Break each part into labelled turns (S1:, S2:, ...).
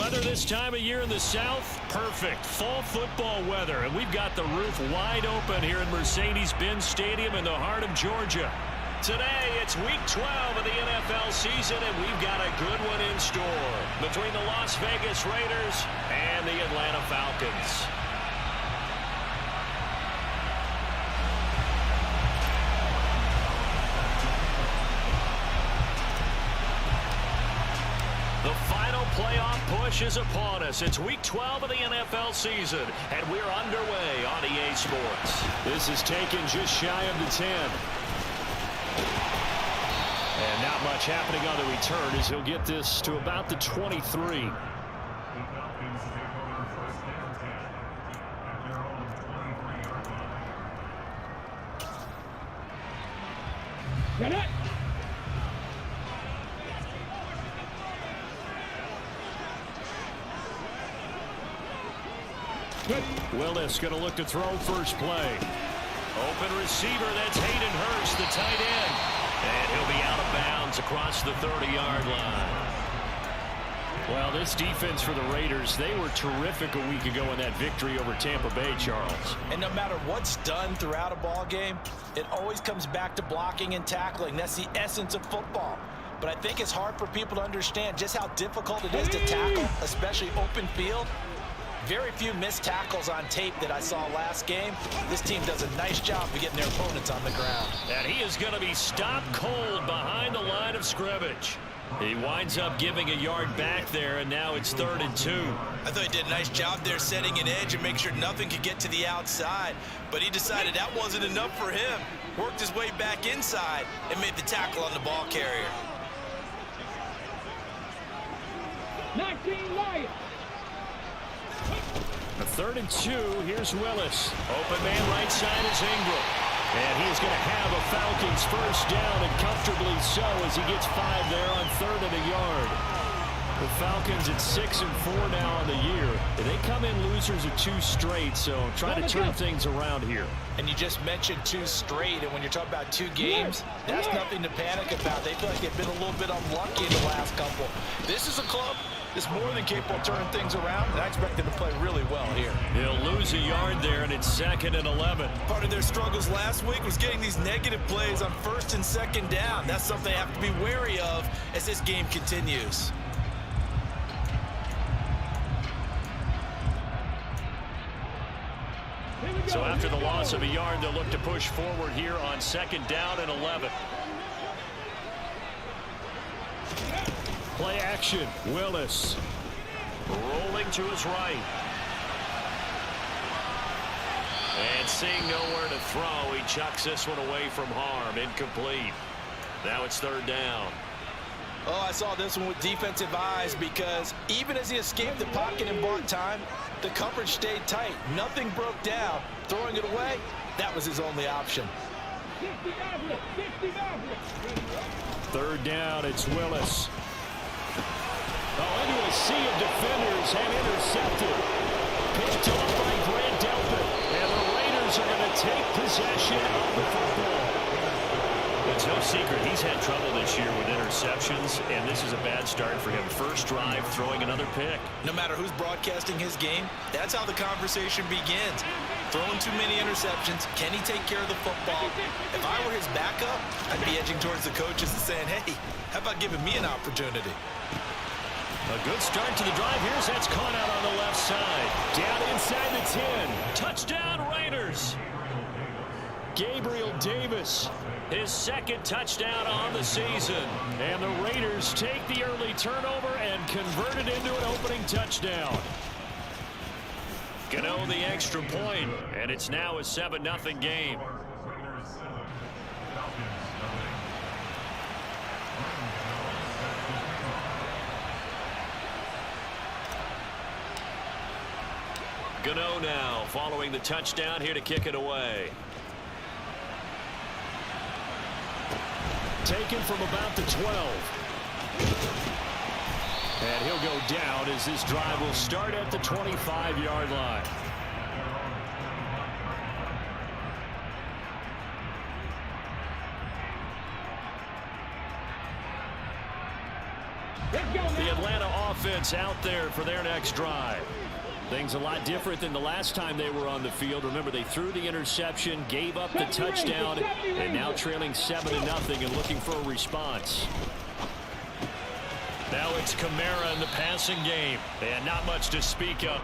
S1: weather this time of year in the South? Perfect. Fall football weather. And we've got the roof wide open here in Mercedes-Benz Stadium in the heart of Georgia. Today, it's Week 12 of the NFL season, and we've got a good one in store between the Las Vegas Raiders and the Atlanta Falcons. The final playoff push is upon us. It's Week 12 of the NFL season, and we're underway on EA Sports. This is taken just shy of the 10. And not much happening on the return as he'll get this to about the 23.
S2: Get it!
S1: Willis going to look to throw first play. Open receiver, that's Hayden Hurst, the tight end. And he'll be out of bounds across the 30-yard line. Well, this defense for the Raiders, they were terrific a week ago in that victory over Tampa Bay, Charles.
S3: And no matter what's done throughout a ball game, it always comes back to blocking and tackling. That's the essence of football. But I think it's hard for people to understand just how difficult it is to tackle, especially open field. Very few missed tackles on tape that I saw last game. This team does a nice job of getting their opponents on the ground.
S1: And he is going to be stopped cold behind the line of scrimmage. He winds up giving a yard back there, and now it's 3rd and 2.
S3: I thought he did a nice job there setting an edge and make sure nothing could get to the outside. But he decided that wasn't enough for him. Worked his way back inside and made the tackle on the ball carrier.
S2: 19 Lions.
S1: A 3rd and 2. Here's Willis. Open man right side is Ingram. And he is going to have a Falcons first down, and comfortably so as he gets 5 there on 3rd and a yard. The Falcons at 6 and 4 now on the year. They come in losers of 2 straight, so trying to turn things around here.
S3: And you just mentioned 2 straight, and when you're talking about 2 games, that's nothing to panic about. They feel like they've been a little bit unlucky in the last couple. This is a club that's more than capable of turning things around, and I expect them to play really well here.
S1: They'll lose a yard there, and it's 2nd and 11.
S3: Part of their struggles last week was getting these negative plays on 1st and 2nd down. That's something they have to be wary of as this game continues.
S1: So after the loss of a yard, they'll look to push forward here on 2nd down and 11. Play action. Willis rolling to his right. And seeing nowhere to throw, he chucks this one away from harm. Incomplete. Now it's 3rd down.
S3: Oh, I saw this one with defensive eyes because even as he escaped the pocket and bought time, the coverage stayed tight. Nothing broke down. Throwing it away, that was his only option.
S1: 3rd down, it's Willis. Oh, into a sea of defenders and intercepted. Picked off by Grant Delpit. And the Raiders are going to take possession of the football. It's no secret he's had trouble this year with interceptions, and this is a bad start for him. First drive, throwing another pick.
S3: No matter who's broadcasting his game, that's how the conversation begins. Throwing too many interceptions, can he take care of the football? If I were his backup, I'd be edging towards the coaches and saying, hey, how about giving me an opportunity?
S1: A good start to the drive. Here's that's caught out on the left side. Down inside the 10. Touchdown, Raiders. Gabriel Davis, his 2nd touchdown on the season. And the Raiders take the early turnover and convert it into an opening touchdown. Gano the extra point, and it's now a 7-0 game. Gano now following the touchdown here to kick it away. Taken from about the 12. And he'll go down as this drive will start at the 25-yard line. The Atlanta offense out there for their next drive. Things a lot different than the last time they were on the field. Remember, they threw the interception, gave up the touchdown, and now trailing 7-0 and looking for a response. Now it's Kamara in the passing game, and not much to speak of.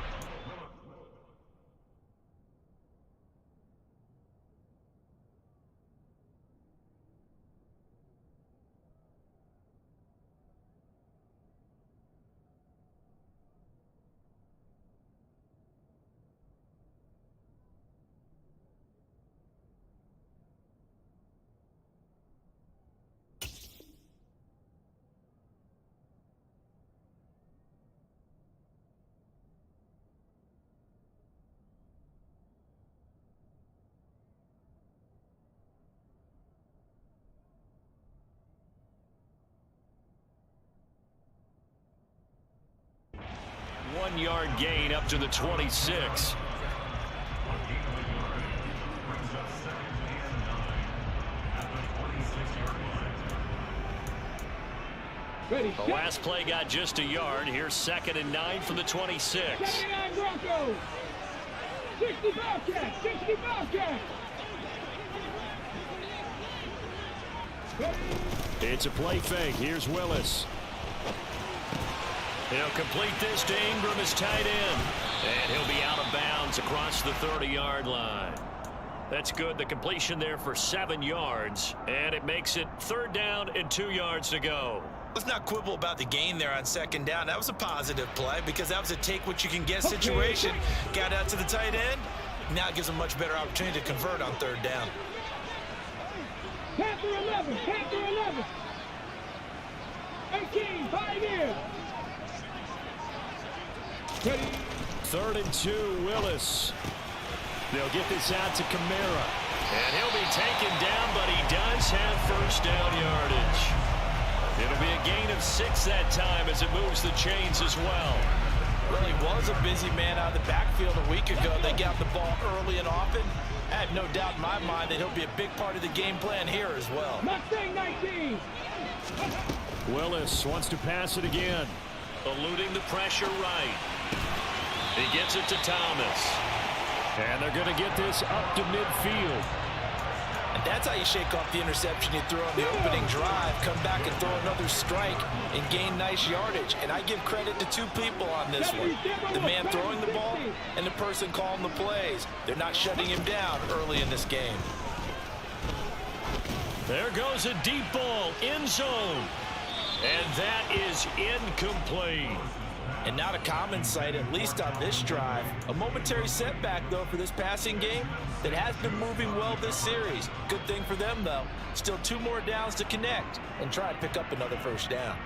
S1: One-yard gain up to the 26.
S2: Ready,
S1: The last play got just a yard. Here's 2nd and 9 from the 26.
S2: 79 Broncos. 60 Bobcats. 60 Bobcats.
S1: It's a play fake. Here's Willis. He'll complete this to Ingram, his tight end. And he'll be out of bounds across the 30-yard line. That's good. The completion there for 7 yards. And it makes it 3rd down and 2 yards to go.
S3: Let's not quibble about the gain there on 2nd down. That was a positive play because that was a take-what-you-can-get situation. Got out to the tight end. Now it gives a much better opportunity to convert on 3rd down.
S2: Panther 11. Panther 11. 18. Pioneers.
S1: 3rd and 2, Willis. They'll get this out to Kamara. And he'll be taken down, but he does have 1st down yardage. It'll be a gain of 6 that time as it moves the chains as well.
S3: Well, he was a busy man out of the backfield a week ago. They got the ball early and often. I have no doubt in my mind that he'll be a big part of the game plan here as well.
S2: Mustang 19.
S1: Willis wants to pass it again. Eluding the pressure right. He gets it to Thomas. And they're going to get this up to midfield.
S3: And that's how you shake off the interception you throw on the opening drive, come back and throw another strike and gain nice yardage. And I give credit to 2 people on this one. The man throwing the ball and the person calling the plays. They're not shutting him down early in this game.
S1: There goes a deep ball, end zone. And that is incomplete.
S3: And not a common sight, at least on this drive. A momentary setback, though, for this passing game that has been moving well this series. Good thing for them, though. Still 2 more downs to connect and try and pick up another 1st down.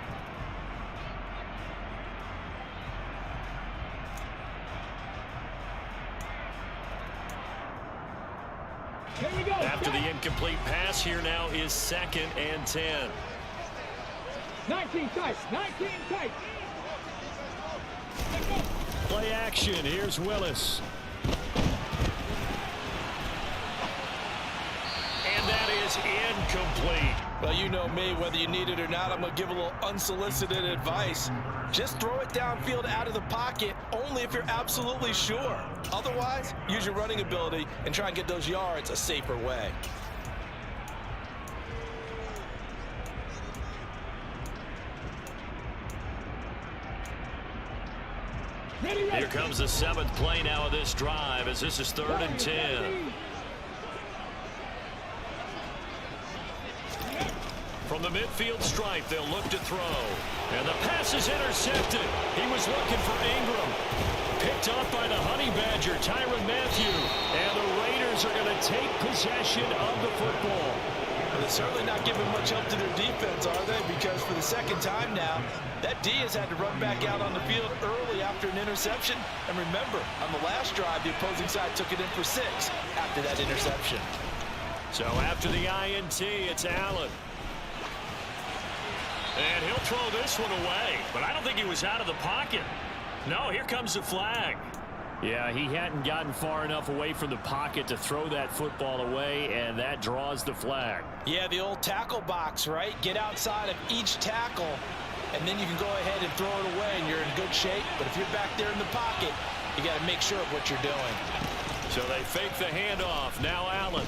S2: Here we go.
S1: After the incomplete pass, here now is 2nd and 10.
S2: 19 tight. 19 tight.
S1: Play action. Here's Willis. And that is incomplete.
S3: Well, you know me, whether you need it or not, I'm going to give a little unsolicited advice. Just throw it downfield out of the pocket, only if you're absolutely sure. Otherwise, use your running ability and try and get those yards a safer way.
S1: Here comes the 7th play now of this drive as this is 3rd and 10. From the midfield stripe, they'll look to throw. And the pass is intercepted. He was looking for Ingram. Picked off by the Honey Badger, Tyrann Mathieu. And the Raiders are going to take possession of the football.
S3: Well, they're certainly not giving much help to their defense, are they? Because for the 2nd time now, that D has had to run back out on the field early after an interception. And remember, on the last drive, the opposing side took it in for 6 after that interception.
S1: So after the INT, it's Allen. And he'll throw this one away. But I don't think he was out of the pocket. No, here comes the flag. Yeah, he hadn't gotten far enough away from the pocket to throw that football away, and that draws the flag.
S3: Yeah, the old tackle box, right? Get outside of each tackle and then you can go ahead and throw it away, and you're in good shape. But if you're back there in the pocket, you got to make sure of what you're doing.
S1: So they fake the handoff. Now Allen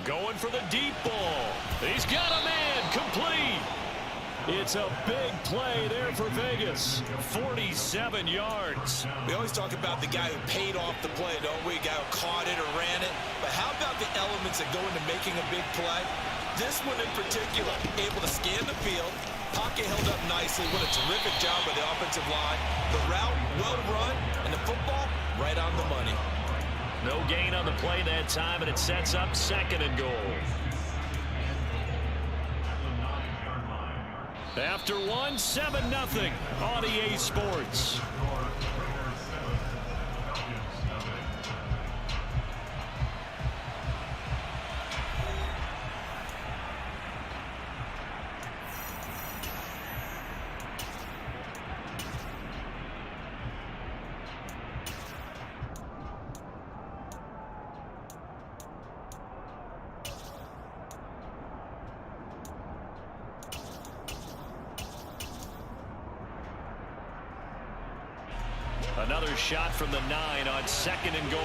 S1: going for the deep ball. He's got a man. Complete. It's a big play there for Vegas. 47 yards.
S3: We always talk about the guy who paid off the play, don't we? A guy who caught it or ran it. But how about the elements that go into making a big play? This one in particular, able to scan the field. Pocket held up nicely. What a terrific job by the offensive line. The route, well run, and the football, right on the money.
S1: No gain on the play that time, and it sets up 2nd and goal. After 1, 7-0 on EA Sports. Another shot from the 9 on 2nd and goal.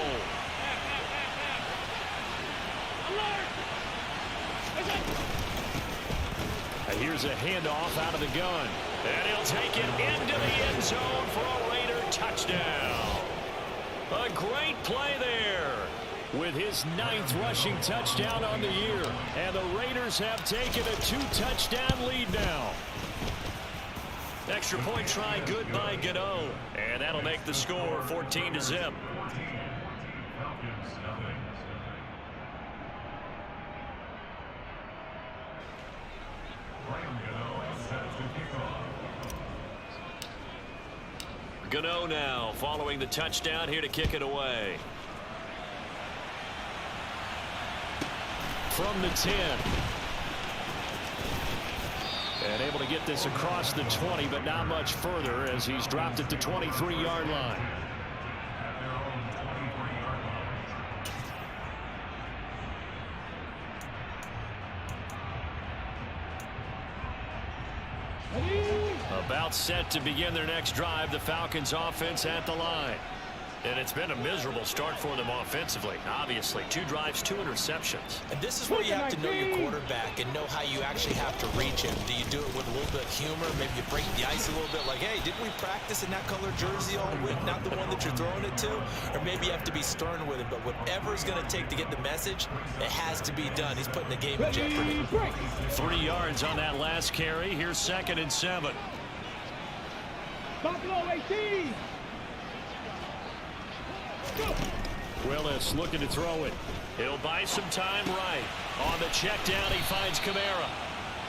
S1: And here's a handoff out of the gun. And he'll take it into the end zone for a Raider touchdown. A great play there with his 9th rushing touchdown on the year. And the Raiders have taken a 2-touchdown lead now. Extra point try good by Gano. And that'll make the score 14-0. Gano now following the touchdown here to kick it away. From the 10. And able to get this across the 20, but not much further as he's dropped it to 23-yard line. About set to begin their next drive, the Falcons offense at the line. And it's been a miserable start for them offensively. Obviously, 2 drives, 2 interceptions.
S3: And this is where you have to know your quarterback and know how you actually have to reach him. Do you do it with a little bit of humor? Maybe you break the ice a little bit like, hey, didn't we practice in that color jersey all week, not the one that you're throwing it to? Or maybe you have to be stern with him. But whatever it's going to take to get the message, it has to be done. He's putting the game in jeopardy.
S1: 3 yards on that last carry. Here's 2nd and 7.
S2: Buffalo 18.
S1: Willis looking to throw it. He'll buy some time right. On the check down, he finds Kamara.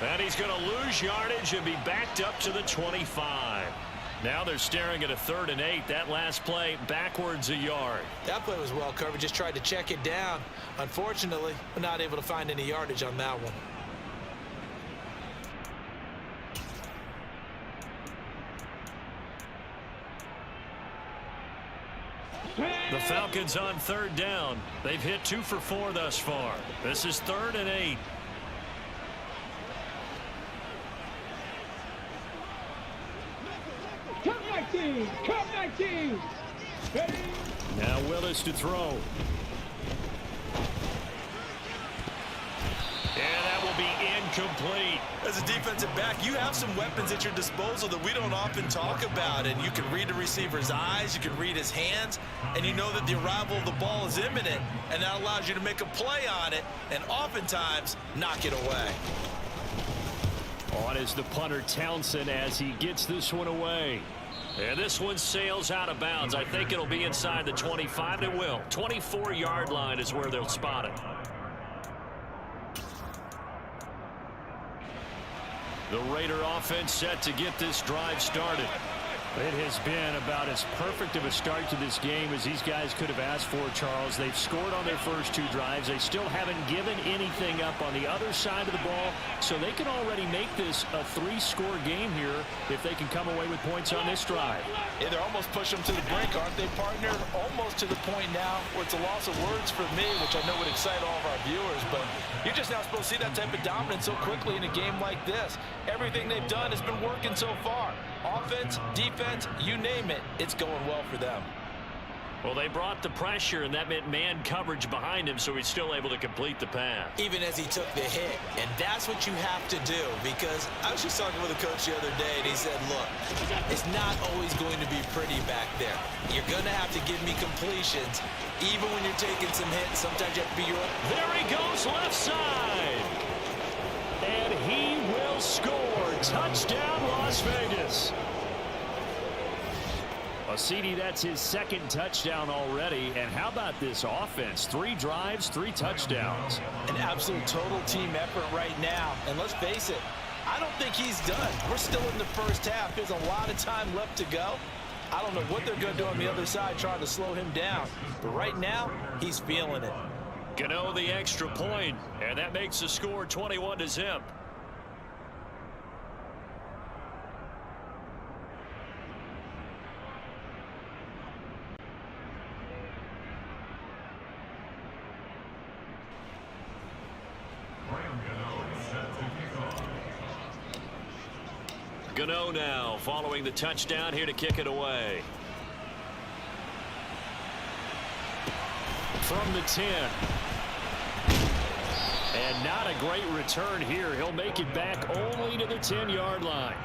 S1: And he's going to lose yardage and be backed up to the 25. Now they're staring at a 3rd and 8. That last play backwards a yard.
S3: That play was well covered. Just tried to check it down. Unfortunately, we're not able to find any yardage on that one.
S1: The Falcons on 3rd down. They've hit 2 for 4 thus far. This is 3rd and 8.
S2: Come 19. Come 19. Ready?
S1: Now Willis to throw. And that will be incomplete.
S3: As a defensive back, you have some weapons at your disposal that we don't often talk about. And you can read the receiver's eyes, you can read his hands, and you know that the arrival of the ball is imminent, and that allows you to make a play on it and oftentimes knock it away.
S1: On is the punter Townsend as he gets this one away. And this one sails out of bounds. I think it'll be inside the 25. It will. 24-yard line is where they'll spot it. The Raider offense set to get this drive started. It has been about as perfect of a start to this game as these guys could have asked for, Charles. They've scored on their first two drives. They still haven't given anything up on the other side of the ball, so they can already make this a three-score game here if they can come away with points on this drive.
S3: Yeah, they're almost pushing them to the brink, aren't they, partner? Almost to the point now where it's a loss of words for me, which I know would excite all of our viewers, but you're just now supposed to see that type of dominance so quickly in a game like this. Everything they've done has been working so far. Offense, defense, you name it, it's going well for them.
S1: Well, they brought the pressure, and that meant man coverage behind him, so he's still able to complete the pass.
S3: Even as he took the hit, and that's what you have to do, because I was just talking with a coach the other day, and he said, look, it's not always going to be pretty back there. You're going to have to give me completions, even when you're taking some hits. Sometimes you have to be your...
S1: There he goes, left side. And he will score. Touchdown, Las Vegas. Well, CD, that's his second touchdown already. And how about this offense? 3 drives, 3 touchdowns.
S3: An absolute total team effort right now. And let's face it, I don't think he's done. We're still in the first half. There's a lot of time left to go. I don't know what they're going to do on the other side trying to slow him down. But right now, he's feeling it.
S1: Gano the extra point, and that makes the score 21-0. Gano now following the touchdown here to kick it away. From the 10. And not a great return here. He'll make it back only to the 10-yard line.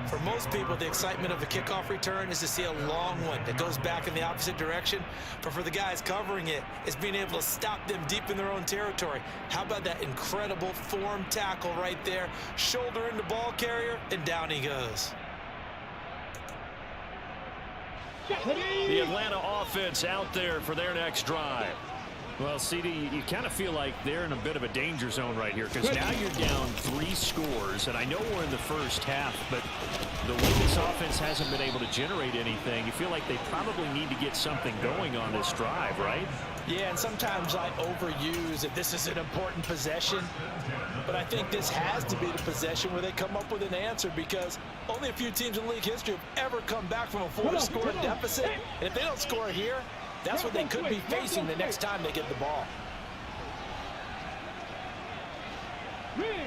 S3: For most people, the excitement of a kickoff return is to see a long one that goes back in the opposite direction. But for the guys covering it, it's being able to stop them deep in their own territory. How about that incredible form tackle right there? Shoulder in the ball carrier, and down he goes.
S1: The Atlanta offense out there for their next drive. Well, CD, you kind of feel like they're in a bit of a danger zone right here because now you're down 3 scores, and I know we're in the first half, but the way this offense hasn't been able to generate anything, you feel like they probably need to get something going on this drive, right?
S3: Yeah, and sometimes I overuse that this is an important possession, but I think this has to be the possession where they come up with an answer because only a few teams in league history have ever come back from a 4-score deficit, and if they don't score here, that's what they could be facing the next time they get the ball.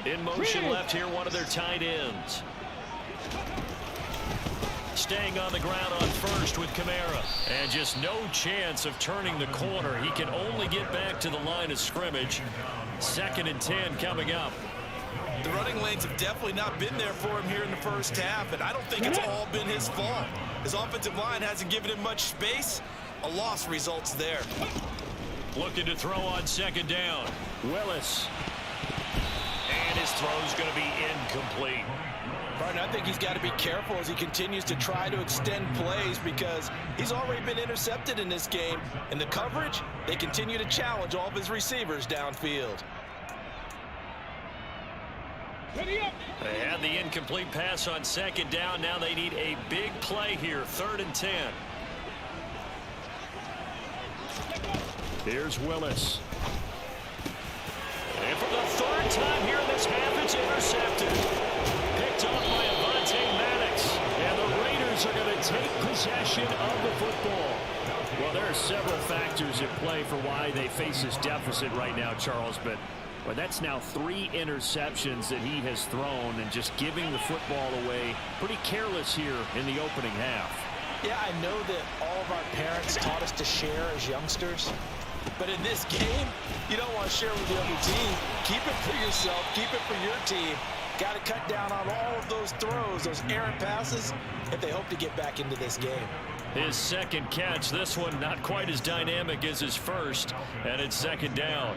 S1: In motion left here, one of their tight ends. Staying on the ground on first with Kamara. And just no chance of turning the corner. He can only get back to the line of scrimmage. 2nd and 10 coming up.
S3: The running lanes have definitely not been there for him here in the first half, and I don't think it's all been his fault. His offensive line hasn't given him much space. A loss results there.
S1: Looking to throw on 2nd down. Willis. And his throw's going to be incomplete.
S3: Martin, I think he's got to be careful as he continues to try to extend plays because he's already been intercepted in this game. And the coverage, they continue to challenge all of his receivers downfield.
S1: They had the incomplete pass on 2nd down. Now they need a big play here. 3rd and 10. Here's Willis. And for the 3rd time here in this half, it's intercepted. Picked off by Avonte Maddox. And the Raiders are going to take possession of the football. Well, there are several factors at play for why they face this deficit right now, Charles. But that's now 3 interceptions that he has thrown and just giving the football away. Pretty careless here in the opening half.
S3: Yeah, I know that all of our parents taught us to share as youngsters. But in this game, you don't want to share with the other team. Keep it for yourself. Keep it for your team. Got to cut down on all of those throws, those errant passes, if they hope to get back into this game.
S1: His 2nd catch, this one not quite as dynamic as his first, and it's 2nd down.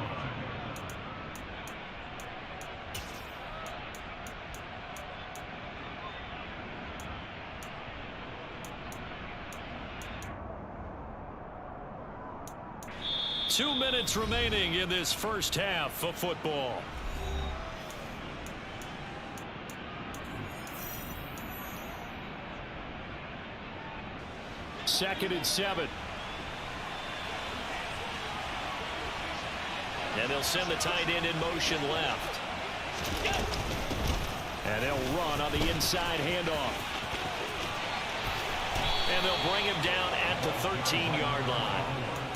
S1: Two minutes remaining in this first half of football. 2nd and 7. And they'll send the tight end in motion left. And they'll run on the inside handoff. And they'll bring him down at the 13-yard line.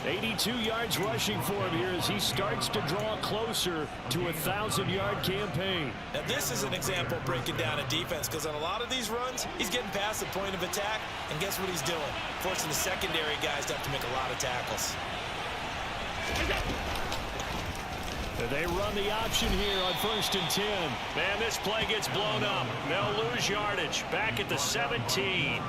S1: 82 yards rushing for him here as he starts to draw closer to a 1,000-yard campaign.
S3: Now this is an example of breaking down a defense, because on a lot of these runs, he's getting past the point of attack, and guess what he's doing? Forcing the secondary guys to have to make a lot of tackles.
S1: They run the option here on 1st and 10. Man, this play gets blown up. They'll lose yardage back at the 17.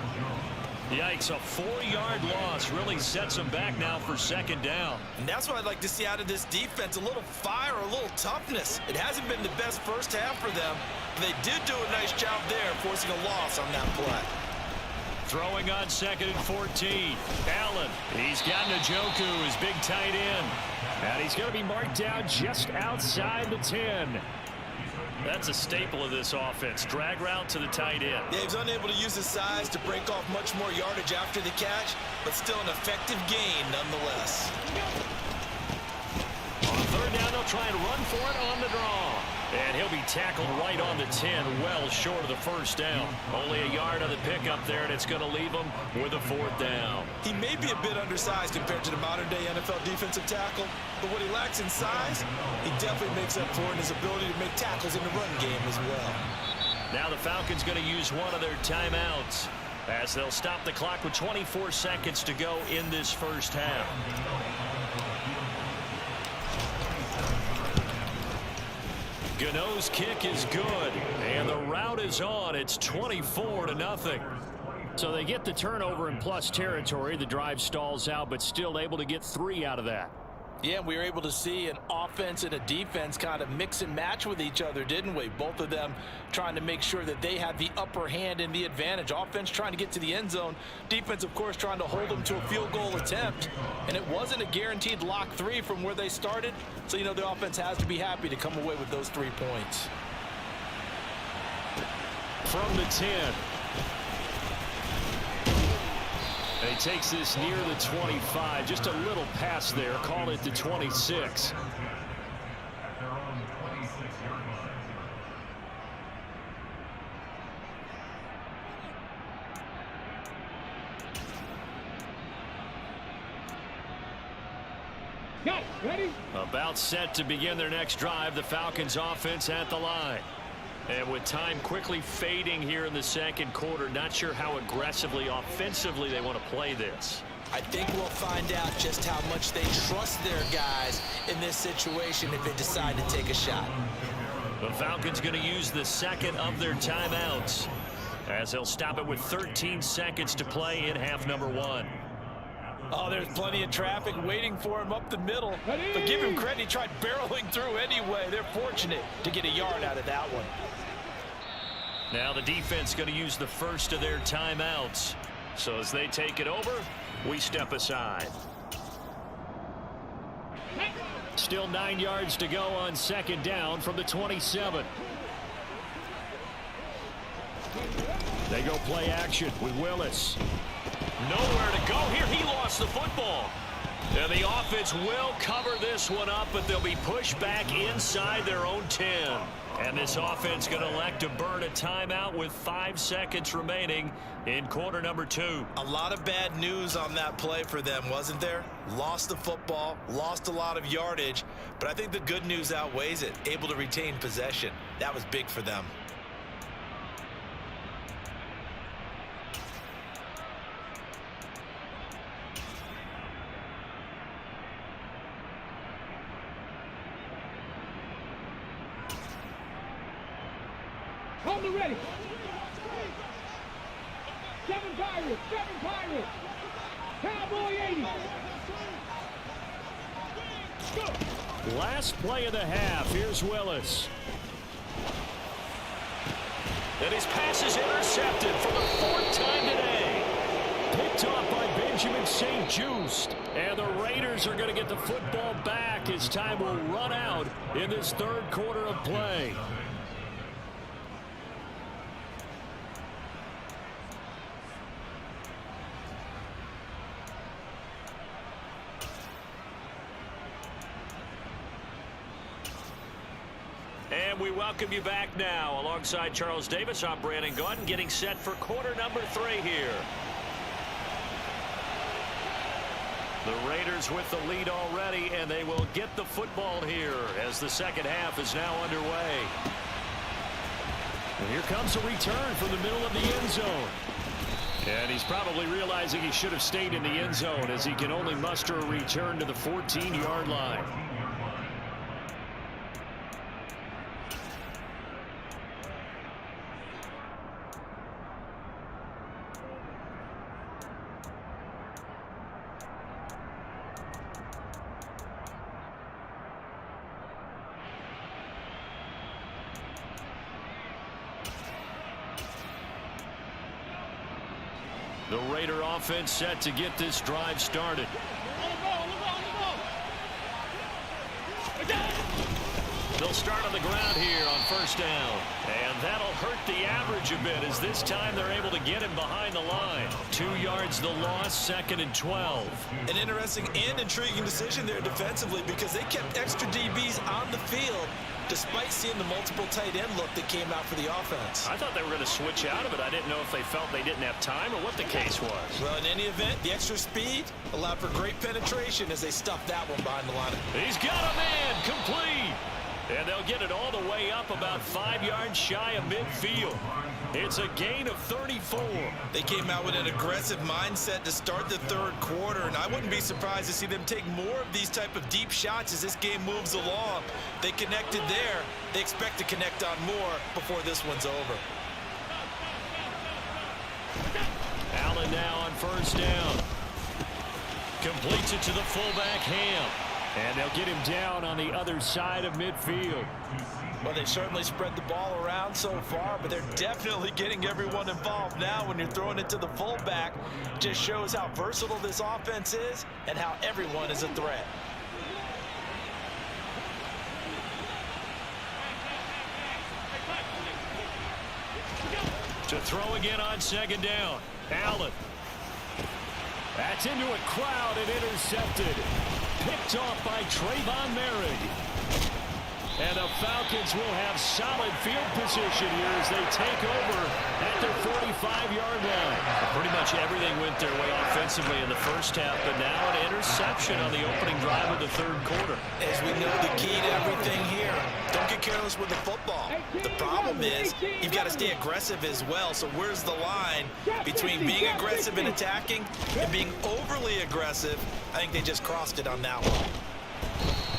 S1: Yikes, a 4-yard loss really sets them back now for 2nd down.
S3: And that's what I'd like to see out of this defense, a little fire, a little toughness. It hasn't been the best first half for them, but they did do a nice job there, forcing a loss on that play.
S1: Throwing on 2nd and 14. Allen, he's got Njoku, his big tight end. And he's going to be marked down just outside the 10. That's a staple of this offense. Drag route to the tight end.
S3: Yeah, he was unable to use his size to break off much more yardage after the catch, but still an effective gain nonetheless.
S1: On 3rd down, they'll try and run for it on the draw. And he'll be tackled right on the 10, well short of the 1st down. Only a yard on the pickup there, and it's going to leave him with a 4th down.
S3: He may be a bit undersized compared to the modern-day NFL defensive tackle, but what he lacks in size, he definitely makes up for in his ability to make tackles in the run game as well.
S1: Now the Falcons going to use one of their timeouts as they'll stop the clock with 24 seconds to go in this 1st half. Gano's kick is good, and the route is on. It's 24-0. So they get the turnover in plus territory. The drive stalls out, but still able to get 3 out of that.
S3: Yeah, we were able to see an offense and a defense kind of mix and match with each other, didn't we? Both of them trying to make sure that they had the upper hand and the advantage. Offense trying to get to the end zone. Defense, of course, trying to hold them to a field goal attempt. And it wasn't a guaranteed lock 3 from where they started. So, you know, the offense has to be happy to come away with those 3 points.
S1: From the 10. And he takes this near the 25, just a little pass there, call it the 26.
S2: Got it. Ready?
S1: About set to begin their next drive, the Falcons offense at the line. And with time quickly fading here in the 2nd quarter, not sure how aggressively, offensively they want to play this.
S3: I think we'll find out just how much they trust their guys in this situation if they decide to take a shot.
S1: The Falcons going to use the 2nd of their timeouts as they'll stop it with 13 seconds to play in half number 1.
S3: Oh, there's plenty of traffic waiting for him up the middle. But give him credit, he tried barreling through anyway. They're fortunate to get a yard out of that one.
S1: Now the defense going to use the 1st of their timeouts. So as they take it over, we step aside. Still 9 yards to go on 2nd down from the 27. They go play action with Willis. Nowhere to go here. He lost the football. And the offense will cover this one up, but they'll be pushed back inside their own 10. And this offense going to elect to burn a timeout with 5 seconds remaining in quarter number 2.
S3: A lot of bad news on that play for them, wasn't there? Lost the football, lost a lot of yardage, but I think the good news outweighs it. Able to retain possession. That was big for them.
S2: Hold it ready. 7 Pirates. 7 Pirates. Cowboy 80. Go.
S1: Last play of the half. Here's Willis. And his pass is intercepted for the 4th time today. Picked off by Benjamin St-Juste. And the Raiders are going to get the football back as time will run out in this 3rd quarter of play. And we welcome you back now. Alongside Charles Davis, I'm Brandon Gaudin, getting set for quarter number 3 here. The Raiders with the lead already, and they will get the football here as the second half is now underway. And here comes a return from the middle of the end zone. And he's probably realizing he should have stayed in the end zone as he can only muster a return to the 14-yard line. The Raider offense set to get this drive started. They'll start on the ground here on first down. And that'll hurt the average a bit as this time they're able to get him behind the line. 2 yards the loss, 2nd and 12.
S3: An interesting and intriguing decision there defensively because they kept extra DBs on the field despite seeing the multiple tight end look that came out for the offense.
S1: I thought they were going to switch out of it. I didn't know if they felt they didn't have time or what the case was.
S3: Well, in any event, the extra speed allowed for great penetration as they stuffed that one behind the line.
S1: He's got a man, complete. And they'll get it all the way up about 5 yards shy of midfield. It's a gain of 34.
S3: They came out with an aggressive mindset to start the third quarter, and I wouldn't be surprised to see them take more of these type of deep shots as this game moves along. They connected there. They expect to connect on more before this one's over.
S1: Allen now on first down. Completes it to the fullback, Ham. And they'll get him down on the other side of midfield.
S3: Well, they certainly spread the ball around so far, but they're definitely getting everyone involved now when you're throwing it to the fullback. Just shows how versatile this offense is and how everyone is a threat.
S1: To throw again on second down. Allen. That's into a crowd and intercepted. Picked off by Trayvon Merrick. And the Falcons will have solid field position here as they take over at their 45-yard line. Pretty much everything went their way offensively in the first half, but now an interception on the opening drive of the third quarter.
S3: As we know, the key to everything here, don't get careless with the football. The problem is you've got to stay aggressive as well. So where's the line between being aggressive and attacking and being overly aggressive? I think they just crossed it on that one.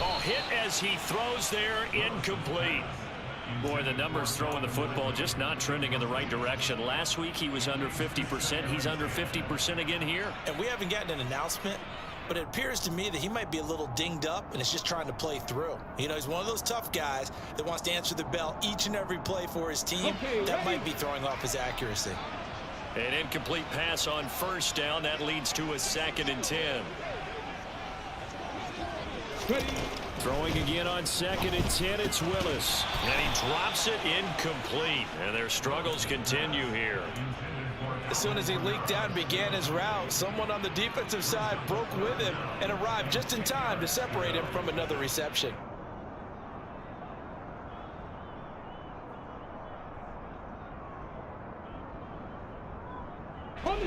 S1: Oh, hit as he throws there, incomplete. Boy, the numbers throwing the football just not trending in the right direction. Last week he was under 50%. He's under 50% again here.
S3: And we haven't gotten an announcement, but it appears to me that he might be a little dinged up and is just trying to play through. You know, he's one of those tough guys that wants to answer the bell each and every play for his team. That might be throwing off his accuracy.
S1: An incomplete pass on first down. That leads to a 2nd and 10. Throwing again on 2nd and 10, it's Willis. And he drops it incomplete. And their struggles continue here.
S3: As soon as he leaked out and began his route, someone on the defensive side broke with him and arrived just in time to separate him from another reception.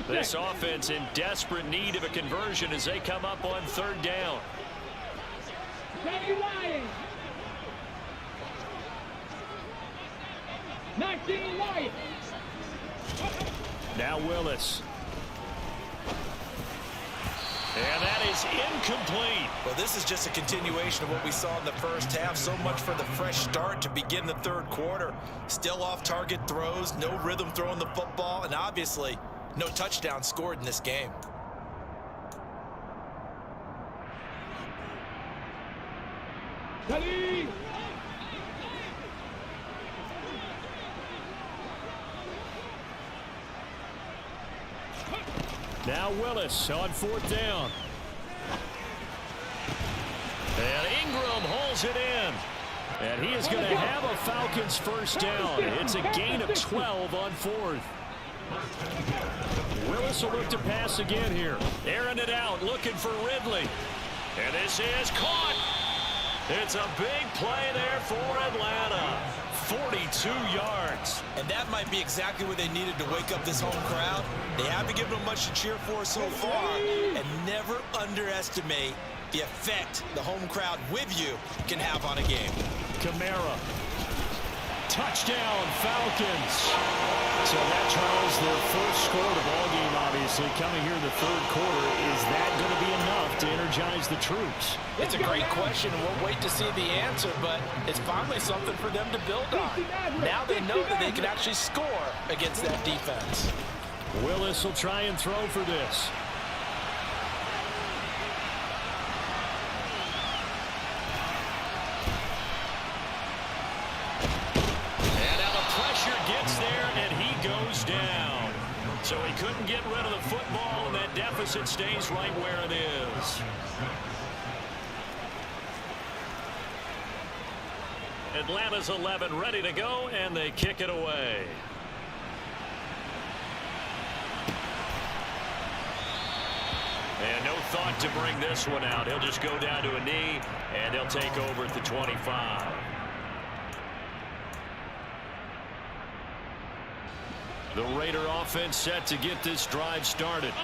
S1: This offense in desperate need of a conversion as they come up on third down.
S2: 19 Lions.
S1: Now Willis. And that is incomplete.
S3: Well, this is just a continuation of what we saw in the first half. So much for the fresh start to begin the third quarter. Still off-target throws, no rhythm throwing the football, and obviously no touchdown scored in this game.
S2: Khalid.
S1: Now Willis on fourth down. And Ingram holds it in. And he is going to have a Falcons first down. It's a gain of 12 on fourth. Willis will look to pass again here. Airing it out, looking for Ridley. And this is caught. It's a big play there for Atlanta. 42 yards.
S3: And that might be exactly what they needed to wake up this home crowd. They haven't given them much to cheer for so far. And never underestimate the effect the home crowd with you can have on a game.
S1: Kamara. Touchdown, Falcons. So that, Charles, their first score of the ballgame, obviously, coming here in the third quarter. Is that going to be enough to energize the troops?
S3: It's a great question, and we'll wait to see the answer, but it's finally something for them to build on. Now they know that they can actually score against that defense.
S1: Willis will try and throw for this. Gets there, and he goes down. So he couldn't get rid of the football, and that deficit stays right where it is. Atlanta's 11 ready to go, and they kick it away. And no thought to bring this one out. He'll just go down to a knee, and they'll take over at the 25. The Raider offense set to get this drive started.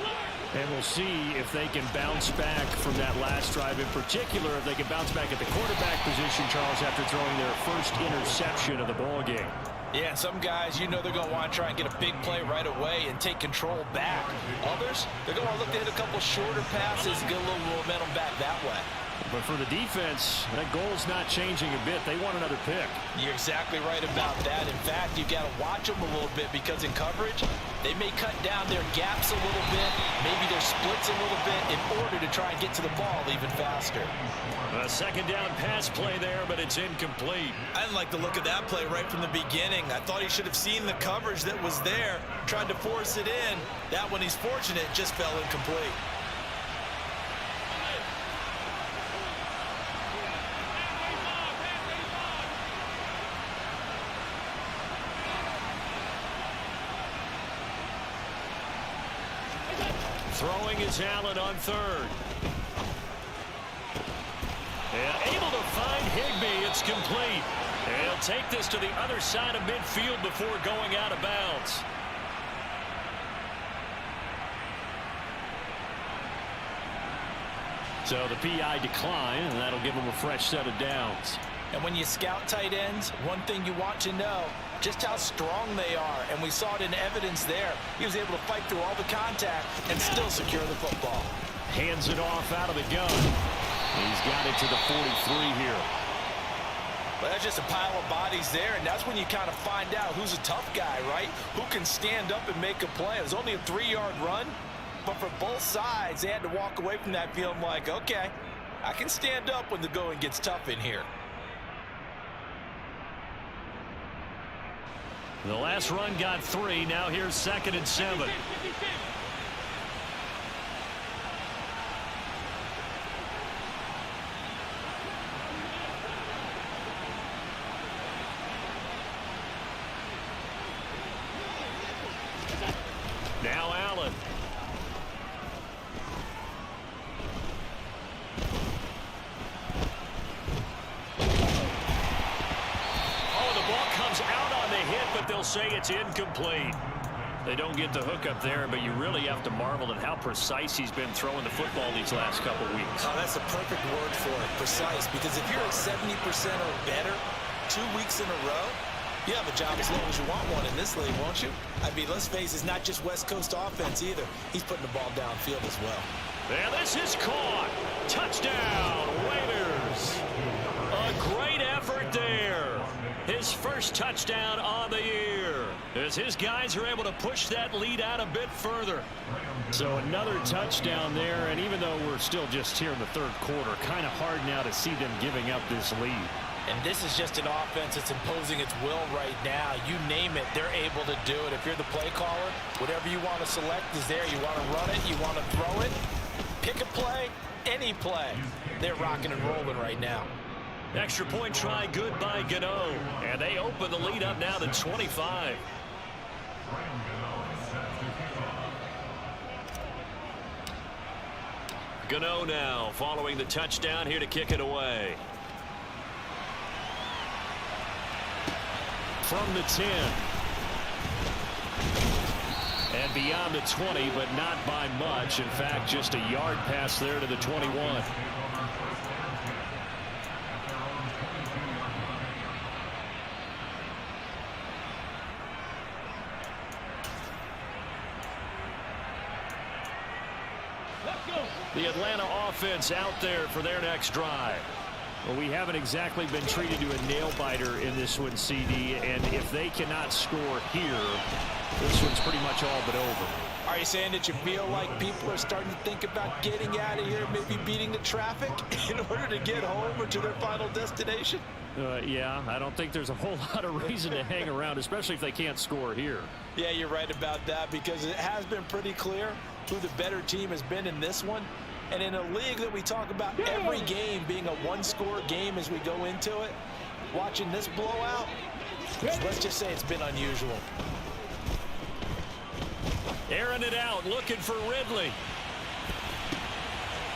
S1: And we'll see if they can bounce back from that last drive. In particular, if they can bounce back at the quarterback position, Charles, after throwing their first interception of the ball game.
S3: Yeah, and some guys, you know they're going to want to try and get a big play right away and take control back. Others, they're going to look to hit a couple shorter passes and get a little momentum back that way.
S1: But for the defense, that goal's not changing a bit. They want another pick.
S3: You're exactly right about that. In fact, you've got to watch them a little bit because in coverage, they may cut down their gaps a little bit, maybe their splits a little bit in order to try and get to the ball even faster.
S1: A second down pass play there, but it's incomplete.
S3: I didn't like the look of that play right from the beginning. I thought he should have seen the coverage that was there, tried to force it in. That one, he's fortunate, just fell incomplete.
S1: Throwing is Allen on third. And able to find Higbee. It's complete. And he'll take this to the other side of midfield before going out of bounds. So the PI decline, and that'll give him a fresh set of downs.
S3: And when you scout tight ends, one thing you want to know, just how strong they are. And we saw it in evidence there. He was able to fight through all the contact and still secure the football.
S1: Hands it off out of the gun. He's got it to the 43 here.
S3: Well, that's just a pile of bodies there, and that's when you kind of find out who's a tough guy, right? Who can stand up and make a play. It was only a 3-yard run, but for both sides, they had to walk away from that feeling like, okay, I can stand up when the going gets tough in here.
S1: The last run got 3. Now here's 2nd and 7. Now Allen. Oh, the ball comes out on the hit, but they'll say it's incomplete. They don't get the hook up there, but you really have to marvel at how precise he's been throwing the football these last couple weeks.
S3: Oh, that's the perfect word for it, precise, because if you're at 70% or better 2 weeks in a row, you have a job as long as you want one in this league, won't you? I mean, let's face it, it's not just West Coast offense either. He's putting the ball downfield as well.
S1: And this is caught. Touchdown, Raiders. A great effort there. His first touchdown on the year, as his guys are able to push that lead out a bit further. So another touchdown there, and even though we're still just here in the third quarter, kind of hard now to see them giving up this lead.
S3: And this is just an offense that's imposing its will right now. You name it, they're able to do it. If you're the play caller, whatever you want to select is there. You want to run it, you want to throw it, pick a play, any play. They're rocking and rolling right now.
S1: Extra point try good by Gano. And they open the lead up now to 25. Gano now following the touchdown here to kick it away. from the 10. And beyond the 20, but not by much. In fact, just a yard pass there to the 21. The Atlanta offense out there for their next drive. Well, we haven't exactly been treated to a nail-biter in this one, CD, and if they cannot score here, this one's pretty much all but over.
S3: Are you saying that you feel like people are starting to think about getting out of here, maybe beating the traffic in order to get home or to their final destination?
S1: Yeah, I don't think there's a whole lot of reason to hang around, especially if they can't score here.
S3: Yeah, you're right about that, because it has been pretty clear who the better team has been in this one. And in a league that we talk about every game being a one-score game as we go into it, watching this blowout, let's just say it's been unusual.
S1: Airing it out, looking for Ridley.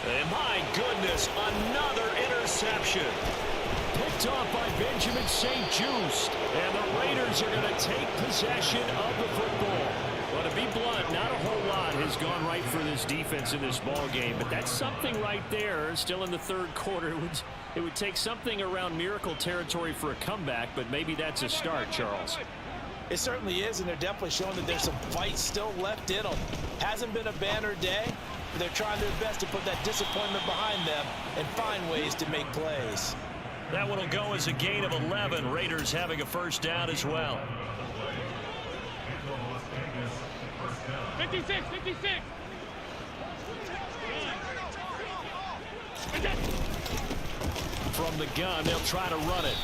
S1: And my goodness, another interception. Picked off by Benjamin St-Juste. And the Raiders are going to take possession of the football. Well, to be blunt, not a whole lot has gone right for this defense in this ball game, but that's something right there. Still in the third quarter. It would take something around miracle territory for a comeback, but maybe that's a start, Charles.
S3: It certainly is, and they're definitely showing that there's some fight still left in them. Hasn't been a banner day, but they're trying their best to put that disappointment behind them and find ways to make plays.
S1: That one will go as a gain of 11. Raiders having a first down as well.
S2: 56, 56.
S1: From the gun, they'll try to run it.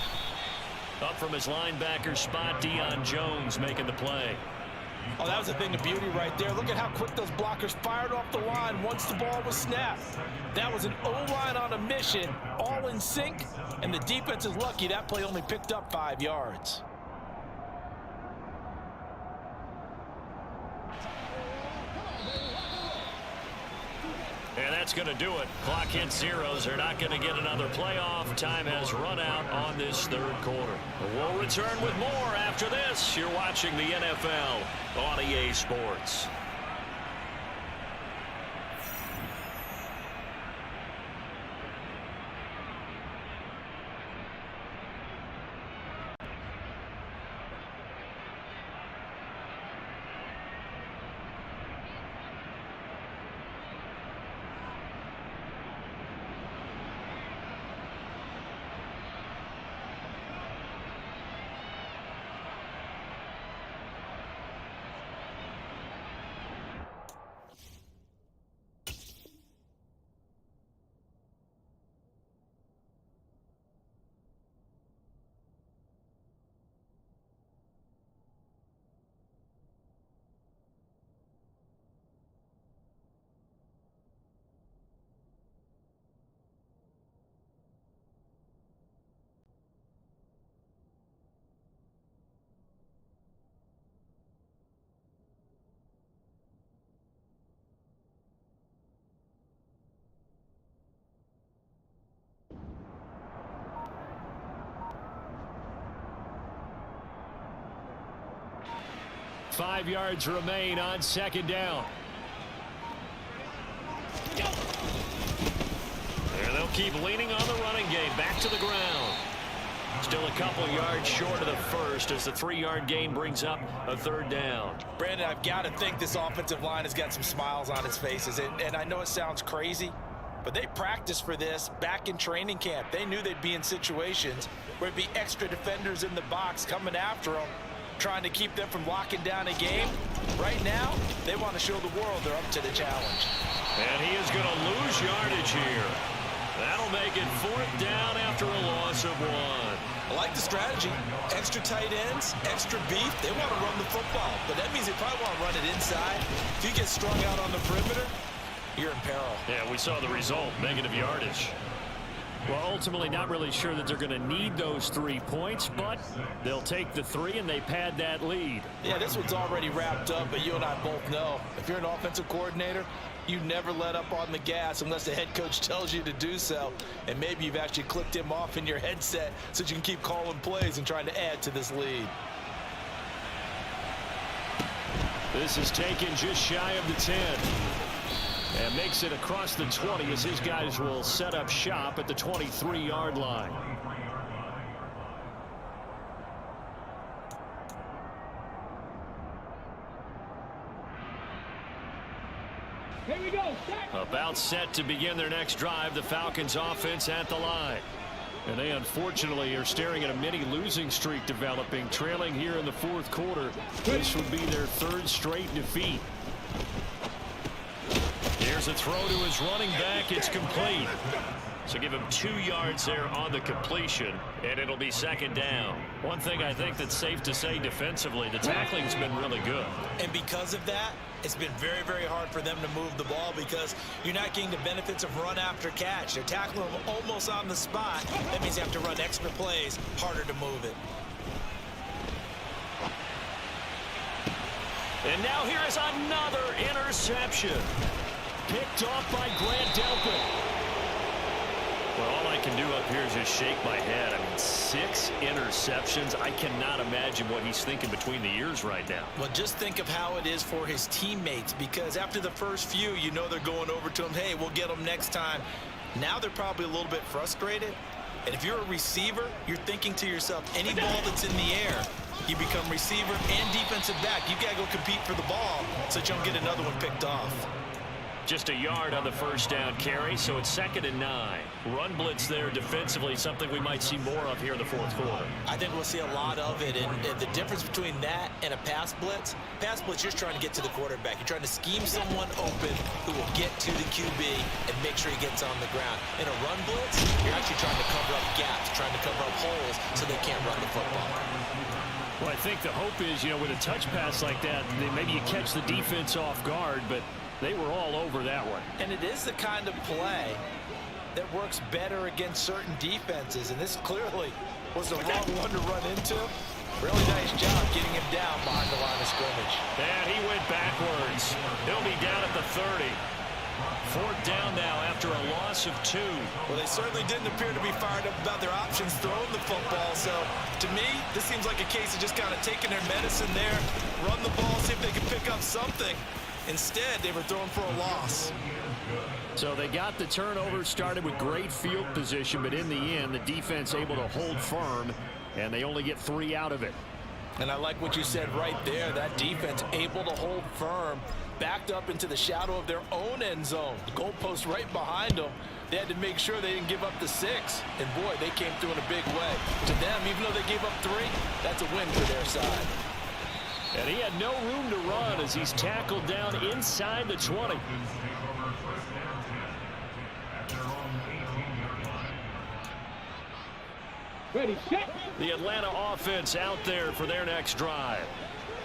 S1: Up from his linebacker spot, Deion Jones making the play.
S3: Oh, that was a thing of beauty right there. Look at how quick those blockers fired off the line once the ball was snapped. That was an O-line on a mission, all in sync, and the defense is lucky that play only picked up 5 yards.
S1: And that's going to do it. Clock hits zeros. They're not going to get another playoff. Time has run out on this third quarter. We'll return with more after this. You're watching the NFL on EA Sports. Five yards remain on second down. And they'll keep leaning on the running game. Back to the ground. Still a couple yards short of the first as the 3-yard gain brings up a third down.
S3: Brandon, I've got to think this offensive line has got some smiles on its faces. And I know it sounds crazy, but they practiced for this back in training camp. They knew they'd be in situations where there'd be extra defenders in the box coming after them, trying to keep them from locking down a game. Right now, they want to show the world they're up to the challenge.
S1: And he is going to lose yardage here. That'll make it fourth down after a loss of 1.
S3: I like the strategy. Extra tight ends, extra beef. They want to run the football, but that means they probably want to run it inside. If you get strung out on the perimeter, you're in peril.
S1: Yeah, we saw the result, negative yardage. Well, ultimately not really sure that they're going to need those 3 points, but they'll take the 3 and they pad that lead.
S3: Yeah, this one's already wrapped up, but you and I both know if you're an offensive coordinator, you never let up on the gas unless the head coach tells you to do so. And maybe you've actually clicked him off in your headset so you can keep calling plays and trying to add to this lead.
S1: This is taken just shy of the 10. And makes it across the 20 as his guys will set up shop at the 23-yard line.
S2: Here we go.
S1: About set to begin their next drive. The Falcons offense at the line. And they unfortunately are staring at a mini losing streak developing, trailing here in the fourth quarter. This would be their third straight defeat. Here's a throw to his running back. It's complete. So give him 2 yards there on the completion, and it'll be second down. One thing I think that's safe to say defensively, the tackling's been really good.
S3: And because of that, it's been very, very hard for them to move the ball because you're not getting the benefits of run after catch. They're tackling them almost on the spot. That means you have to run extra plays, harder to move it.
S1: And now here is another interception. Picked off by Grant Delpit. Well, all I can do up here is just shake my head. I mean, 6 interceptions. I cannot imagine what he's thinking between the ears right now.
S3: Well, just think of how it is for his teammates, because after the first few, you know they're going over to him, hey, we'll get them next time. Now they're probably a little bit frustrated. And if you're a receiver, you're thinking to yourself, any ball that's in the air, you become receiver and defensive back. You've got to go compete for the ball so that you don't get another one picked off.
S1: Just a yard on the first down carry, so it's 2nd and 9. Run blitz there defensively, something we might see more of here in the fourth quarter.
S3: I think we'll see a lot of it, and the difference between that and a pass blitz, you're just trying to get to the quarterback. You're trying to scheme someone open who will get to the QB and make sure he gets on the ground. In a run blitz, you're actually trying to cover up gaps, trying to cover up holes so they can't run the football.
S1: Well, I think the hope is, with a touch pass like that, maybe you catch the defense off guard, but they were all over that one.
S3: And it is the kind of play that works better against certain defenses, and this clearly was the wrong one to run into. Really nice job getting him down behind the line of scrimmage.
S1: And he went backwards. He'll be down at the 30. 4th down now after a loss of 2.
S3: Well, they certainly didn't appear to be fired up about their options throwing the football. So, to me, this seems like a case of just kind of taking their medicine there, run the ball, see if they can pick up something. Instead, they were throwing for a loss.
S1: So they got the turnover, started with great field position, but in the end, the defense able to hold firm, and they only get 3 out of it.
S3: And I like what you said right there. That defense able to hold firm, backed up into the shadow of their own end zone. The goalpost right behind them. They had to make sure they didn't give up the 6. And, boy, they came through in a big way. To them, even though they gave up 3, that's a win for their side.
S1: And he had no room to run as he's tackled down inside the 20.
S2: Ready, set.
S1: The Atlanta offense out there for their next drive.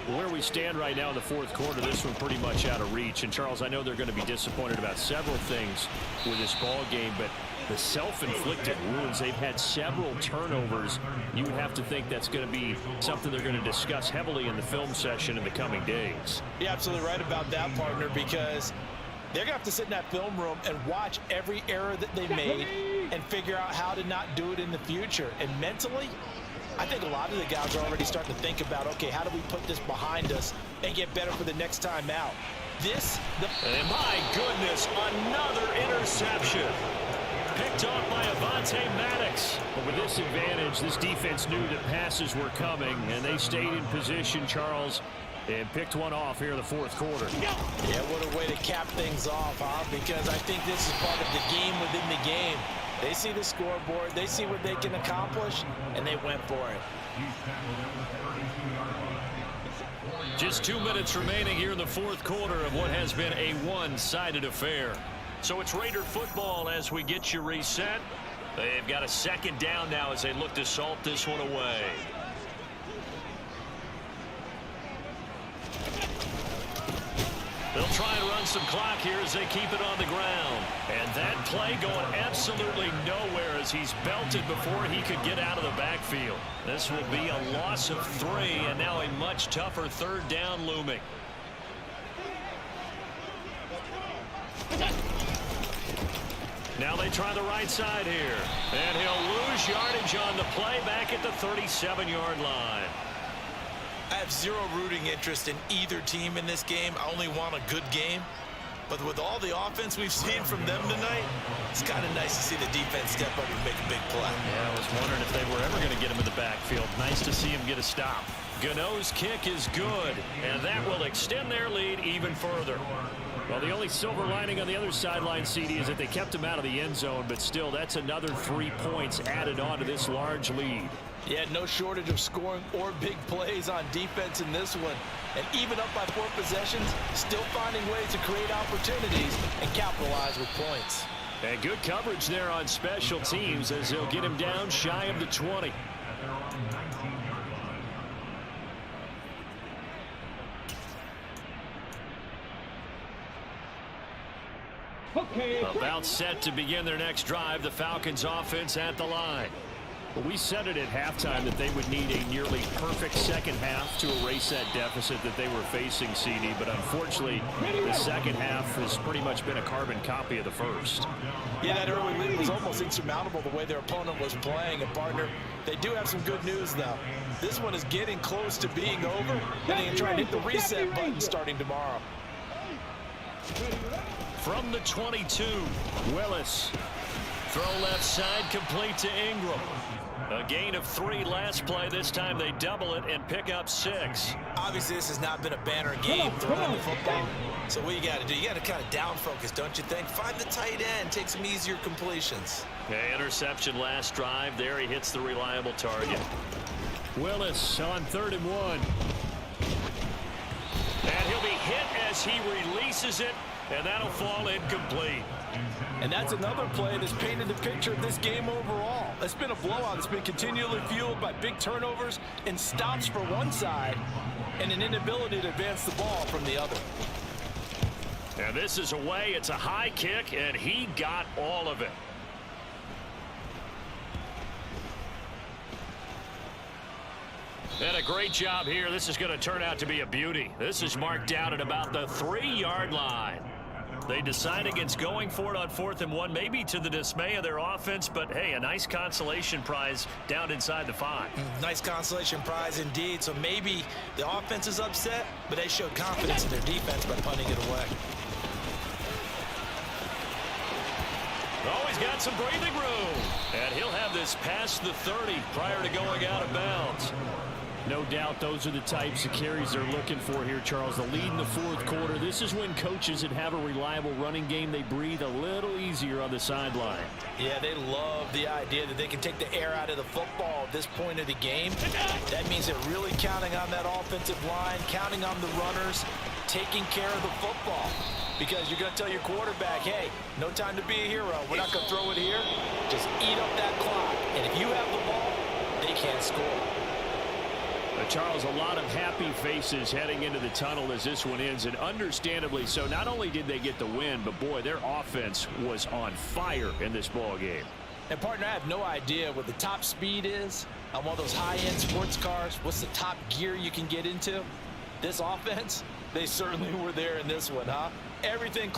S1: Where we stand right now in the fourth quarter, this one pretty much out of reach. And, Charles, I know they're going to be disappointed about several things with this ball game, but the self-inflicted wounds, they've had several turnovers. You would have to think that's going to be something they're going to discuss heavily in the film session in the coming days.
S3: You're absolutely right about that, partner, because they're going to have to sit in that film room and watch every error that they made and figure out how to not do it in the future. And mentally, I think a lot of the guys are already starting to think about, okay, how do we put this behind us and get better for the next time out?
S1: And my goodness, another interception. Picked off by Avonte Maddox. But with this advantage, this defense knew that passes were coming, and they stayed in position, Charles, and picked one off here in the fourth quarter.
S3: Yeah, what a way to cap things off, huh? Because I think this is part of the game within the game. They see the scoreboard, they see what they can accomplish, and they went for it.
S1: Just 2 minutes remaining here in the fourth quarter of what has been a one-sided affair. So it's Raider football as we get you reset. They've got a 2nd down now as they look to salt this one away. They'll try and run some clock here as they keep it on the ground. And that play going absolutely nowhere as he's belted before he could get out of the backfield. This will be a loss of 3 and now a much tougher 3rd down looming. Now they try the right side here. And he'll lose yardage on the play back at the 37-yard line.
S3: I have zero rooting interest in either team in this game. I only want a good game. But with all the offense we've seen from them tonight, it's kind of nice to see the defense step up and make a big play.
S1: Yeah, I was wondering if they were ever going to get him in the backfield. Nice to see him get a stop. Gano's kick is good, and that will extend their lead even further. Well, the only silver lining on the other sideline, CD, is that they kept him out of the end zone, but still, that's another 3 points added on to this large lead.
S3: Yeah, no shortage of scoring or big plays on defense in this one. And even up by 4 possessions, still finding ways to create opportunities and capitalize with points.
S1: And good coverage there on special teams as they'll get him down shy of the 20.
S2: Okay.
S1: About set to begin their next drive, the Falcons offense at the line. Well, we said it at halftime that they would need a nearly perfect second half to erase that deficit that they were facing, CD. But unfortunately, the second half has pretty much been a carbon copy of the first.
S3: Yeah, that early lead was almost insurmountable the way their opponent was playing. And, partner, they do have some good news, though. This one is getting close to being over, and they can try and hit the reset button starting tomorrow.
S1: From the 22, Willis. Throw left side, complete to Ingram. A gain of 3 last play. This time they double it and pick up 6.
S3: Obviously, this has not been a banner game throwing the football. So what you got to do, you got to kind of down focus, don't you think? Find the tight end, take some easier completions.
S1: Okay, interception last drive. There he hits the reliable target. Willis on 3rd and 1. And he'll be hit as he releases it, and that'll fall incomplete.
S3: And that's another play that's painted the picture of this game overall. It's been a blowout. It's been continually fueled by big turnovers and stops for one side and an inability to advance the ball from the other.
S1: And this is away. It's a high kick, and he got all of it. And a great job here. This is going to turn out to be a beauty. This is marked down at about the 3-yard line. They decide against going for it on 4th and 1, maybe to the dismay of their offense, but hey, a nice consolation prize down inside the 5.
S3: Nice consolation prize indeed. So maybe the offense is upset, but they showed confidence in their defense by punting it away.
S1: Oh, he's got some breathing room. And he'll have this past the 30 prior to going out of bounds. No doubt those are the types of carries they're looking for here, Charles. The lead in the 4th quarter. This is when coaches that have a reliable running game, they breathe a little easier on the sideline.
S3: Yeah, they love the idea that they can take the air out of the football at this point of the game. That means they're really counting on that offensive line, counting on the runners, taking care of the football. Because you're going to tell your quarterback, hey, no time to be a hero. We're not going to throw it here. Just eat up that clock. And if you have the ball, they can't score.
S1: Charles, a lot of happy faces heading into the tunnel as this one ends, and understandably so. Not only did they get the win, but boy, their offense was on fire in this ball game.
S3: And partner, I have no idea what the top speed is on one of those high-end sports cars. What's the top gear you can get into? This offense, they certainly were there in this one, huh? Everything